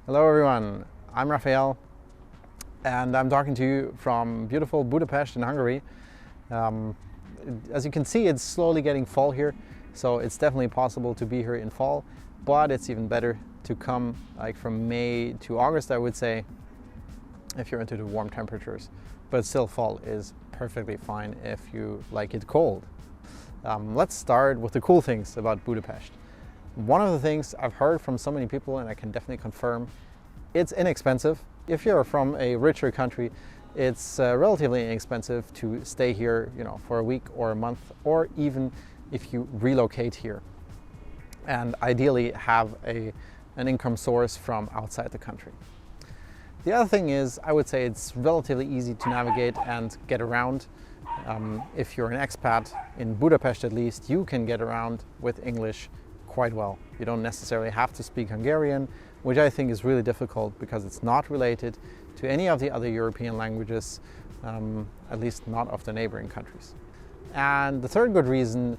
Hello everyone, I'm Raphael and I'm talking to you from beautiful Budapest in Hungary. As you can see, it's slowly getting fall here, so it's definitely possible to be here in fall, but it's even better to come like from May to August, I would say, if you're into the warm temperatures. But still, fall is perfectly fine if you like it cold. Let's start with the cool things about Budapest. One of the things I've heard from so many people, and I can definitely confirm, it's inexpensive. If you're from a richer country, it's relatively inexpensive to stay here, for a week or a month, or even if you relocate here and ideally have an income source from outside the country. The other thing is, I would say it's relatively easy to navigate and get around. If you're an expat, in Budapest at least, you can get around with English quite well. You don't necessarily have to speak Hungarian, which I think is really difficult because it's not related to any of the other European languages, at least not of the neighboring countries. And the third good reason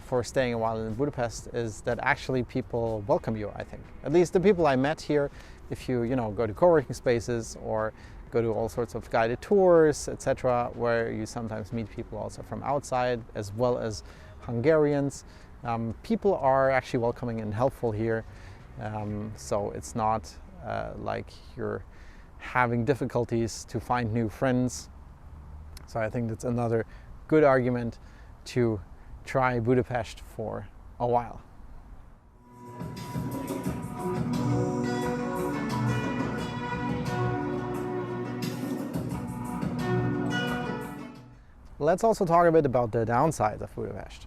for staying a while in Budapest is that actually people welcome you, I think. At least the people I met here, if you go to co-working spaces or go to all sorts of guided tours, etc., where you sometimes meet people also from outside as well as Hungarians. People are actually welcoming and helpful here, so it's not like you're having difficulties to find new friends. So I think that's another good argument to try Budapest for a while. Let's also talk a bit about the downsides of Budapest.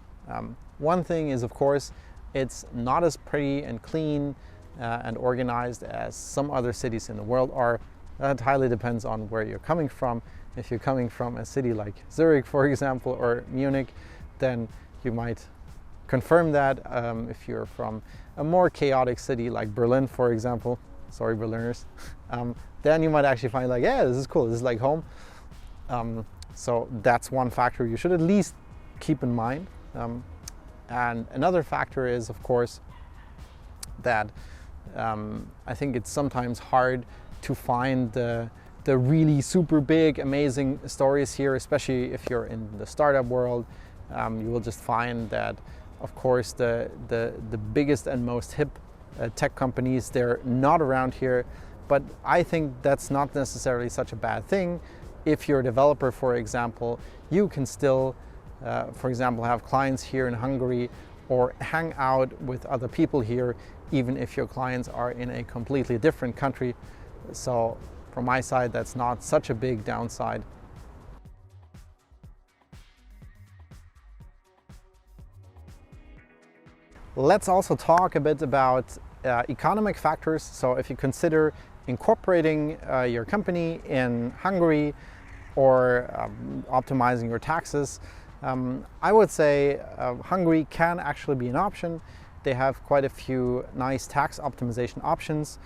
One thing is, of course, it's not as pretty and clean and organized as some other cities in the world are. That highly depends on where you're coming from. If you're coming from a city like Zurich, for example, or Munich, then you might confirm that. If you're from a more chaotic city like Berlin, for example, sorry Berliners, then you might actually find like, yeah, this is cool, this is like home. So that's one factor you should at least keep in mind. And another factor is, of course, that I think it's sometimes hard to find the really super big, amazing stories here, especially if you're in the startup world. You will just find that, of course, the biggest and most hip tech companies, they're not around here. But I think that's not necessarily such a bad thing. If you're a developer, for example, you can still, for example, have clients here in Hungary or hang out with other people here, even if your clients are in a completely different country. So from my side, that's not such a big downside. Let's also talk a bit about economic factors. So if you consider incorporating your company in Hungary or optimizing your taxes, I would say Hungary can actually be an option. They have quite a few nice tax optimization options,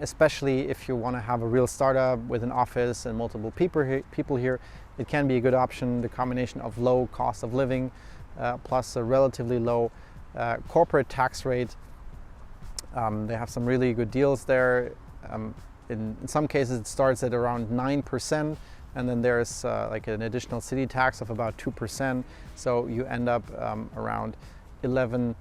especially if you want to have a real startup with an office and multiple people here. It can be a good option. The combination of low cost of living plus a relatively low corporate tax rate. They have some really good deals there. In some cases it starts at around 9%, and then there's like an additional city tax of about 2%. So you end up around 11%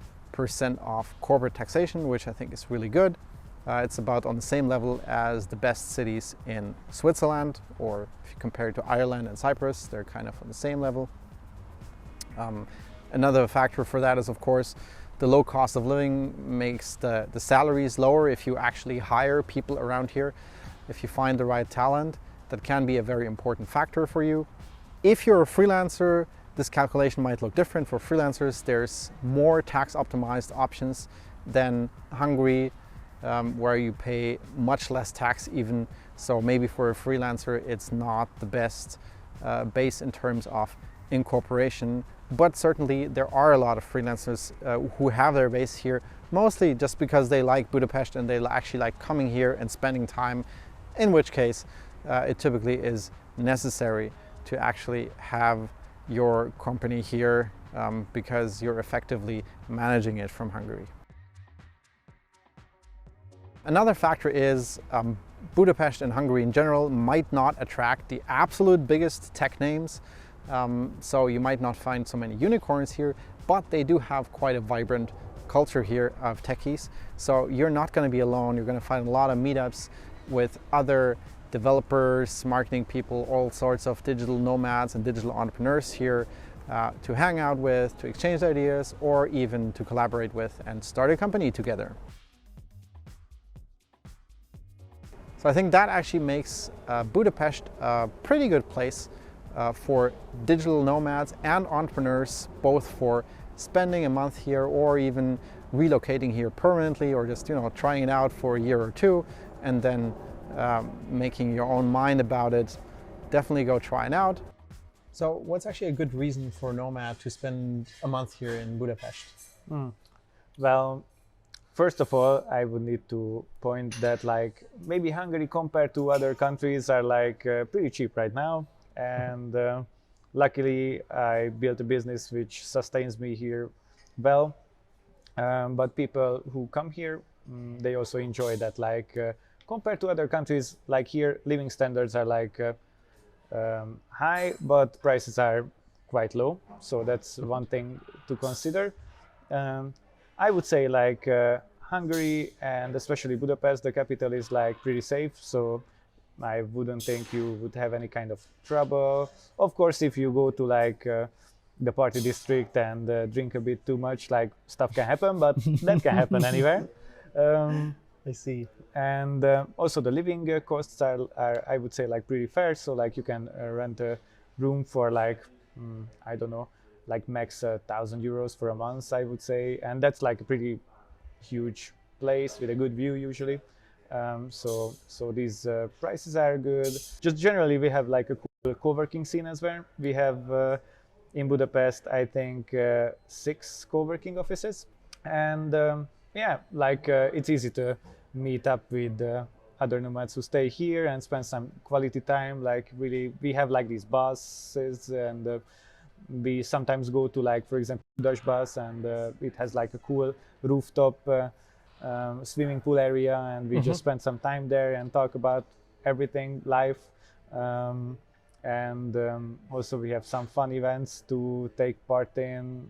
off corporate taxation, which I think is really good. It's about on the same level as the best cities in Switzerland, or if you compare it to Ireland and Cyprus, they're kind of on the same level. Another factor for that is, of course, the low cost of living makes the salaries lower if you actually hire people around here. If you find the right talent, that can be a very important factor for you. If you're a freelancer, this calculation might look different. For freelancers, there's more tax optimized options than Hungary, where you pay much less tax even. So maybe for a freelancer, it's not the best base in terms of incorporation. But certainly there are a lot of freelancers who have their base here, mostly just because they like Budapest and they actually like coming here and spending time, in which case it typically is necessary to actually have your company here because you're effectively managing it from Hungary. Another factor is Budapest and Hungary in general might not attract the absolute biggest tech names. So you might not find so many unicorns here, but they do have quite a vibrant culture here of techies. So you're not going to be alone. You're going to find a lot of meetups with other developers, marketing people, all sorts of digital nomads and digital entrepreneurs here to hang out with, to exchange ideas, or even to collaborate with and start a company together. So I think that actually makes Budapest a pretty good place for digital nomads and entrepreneurs, both for spending a month here or even relocating here permanently, or just trying it out for a year or two and then making your own mind about it. Definitely go try it out. So what's actually a good reason for a nomad to spend a month here in Budapest? Well, first of all, I would need to point that maybe Hungary compared to other countries are pretty cheap right now. And luckily I built a business which sustains me here well. But people who come here, they also enjoy that. Compared to other countries, here living standards are high, but prices are quite low. So that's one thing to consider. I would say Hungary, and especially Budapest, the capital, is pretty safe. So I wouldn't think you would have any kind of trouble. Of course, if you go to the party district and drink a bit too much, stuff can happen, but that can happen anywhere. I see. And also the living costs are I would say pretty fair. So you can rent a room for I don't know, max 1,000 euros for a month, I would say, and that's a pretty huge place with a good view usually. So these prices are good. Just generally we have a cool co-working scene as well. We have in Budapest, I think 6 co-working offices, and yeah, it's easy to meet up with other nomads who stay here and spend some quality time. Really, we have these buses, and we sometimes go to for example, Dutch bus, and it has a cool rooftop swimming pool area, and we just spend some time there and talk about everything, life. And also we have some fun events to take part in,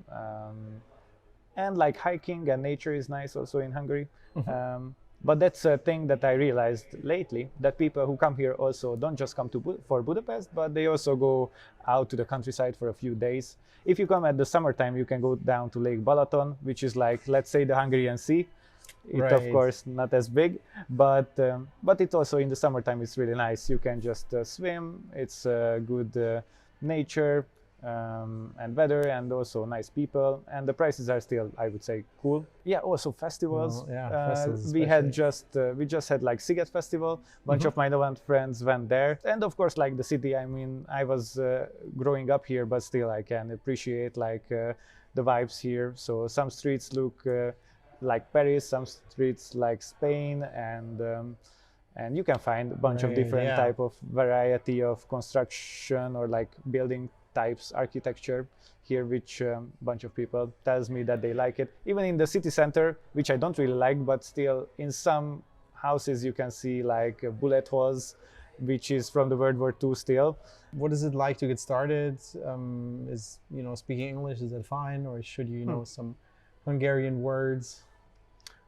and hiking and nature is nice also in Hungary. But that's a thing that I realized lately, that people who come here also don't just come for Budapest, but they also go out to the countryside for a few days. If you come at the summertime, you can go down to Lake Balaton, which is let's say the Hungarian Sea. It Of course not as big, but it also in the summertime it's really nice. You can just swim. It's good nature and weather, and also nice people, and the prices are still, I would say, cool. Yeah, also festivals. Festivals we just had Sziget Festival. Bunch of my Nomad friends went there, and of course the city. I mean, I was growing up here, but still I can appreciate the vibes here. So some streets look like Paris, some streets like Spain, and you can find a bunch of different type of variety of construction or building types, architecture here, which bunch of people tells me that they like it. Even in the city center, which I don't really like, but still in some houses you can see bullet holes, which is from the World War II still. What is it like to get started? Is speaking English, is that fine, or should you know some Hungarian words?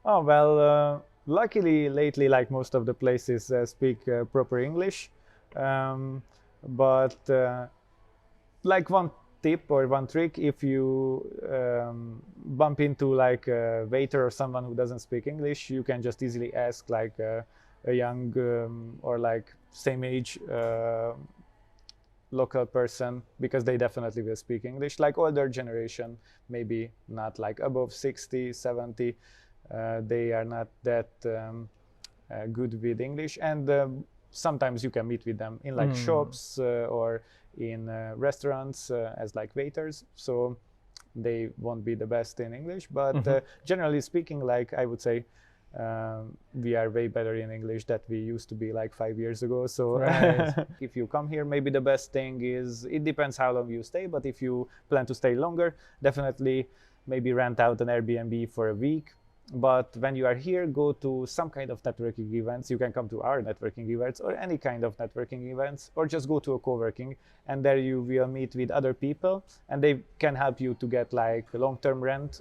Oh well, luckily lately most of the places speak proper English, but one tip or one trick, if you bump into a waiter or someone who doesn't speak English, you can just easily ask a young or same age local person, because they definitely will speak English. Older generation, maybe not above 60, 70, they are not that good with English, and sometimes you can meet with them in shops or in restaurants as waiters, so they won't be the best in English, but generally speaking, I would say we are way better in English than we used to be 5 years ago. So if you come here, maybe the best thing is, it depends how long you stay, but if you plan to stay longer, definitely maybe rent out an Airbnb for a week But when you are here, go to some kind of networking events. You can come to our networking events or any kind of networking events, or just go to a co-working, and there you will meet with other people, and they can help you to get like long-term rent,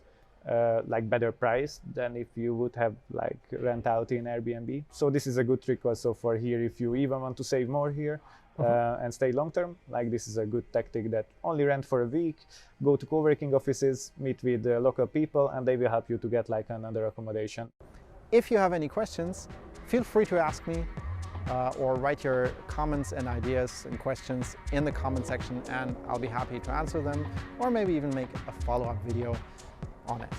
like better price than if you would have like rent out in Airbnb. So this is a good trick also for here if you even want to save more here. And stay long term, like this is a good tactic that only rent for a week, go to co-working offices, meet with local people, and they will help you to get like another accommodation. If you have any questions, feel free to ask me or write your comments and ideas and questions in the comment section, and I'll be happy to answer them or maybe even make a follow-up video on it.